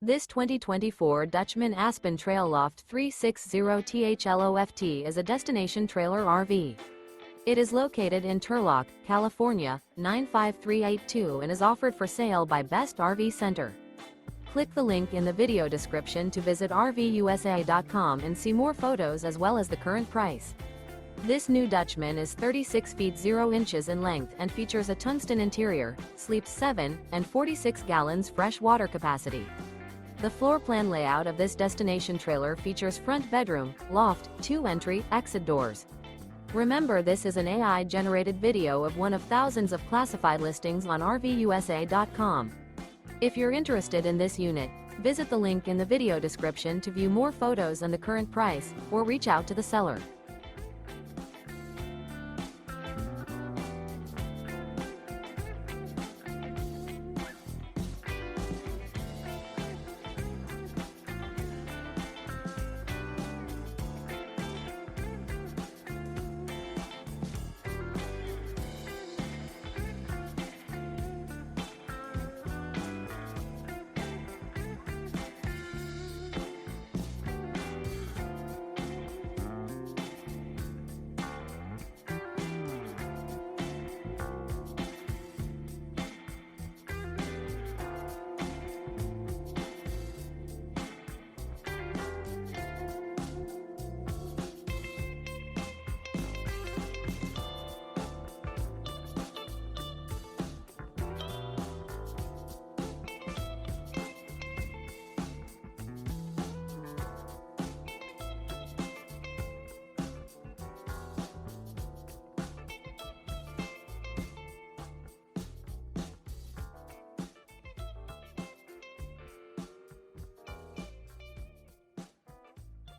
This 2024 Dutchmen Aspen Trail Loft 360THLOFT is a destination trailer RV. It is located in Turlock, California, 95382 and is offered for sale by Best RV Center. Click the link in the video description to visit RVUSA.com and see more photos as well as the current price. This new Dutchmen is 36 feet 0 inches in length and features a tungsten interior, sleeps 7 and 46 gallons fresh water capacity. The floor plan layout of this destination trailer features front bedroom, loft, 2 entry, exit doors. Remember, this is an AI-generated video of one of thousands of classified listings on RVUSA.com. If you're interested in this unit, visit the link in the video description to view more photos and the current price, or reach out to the seller.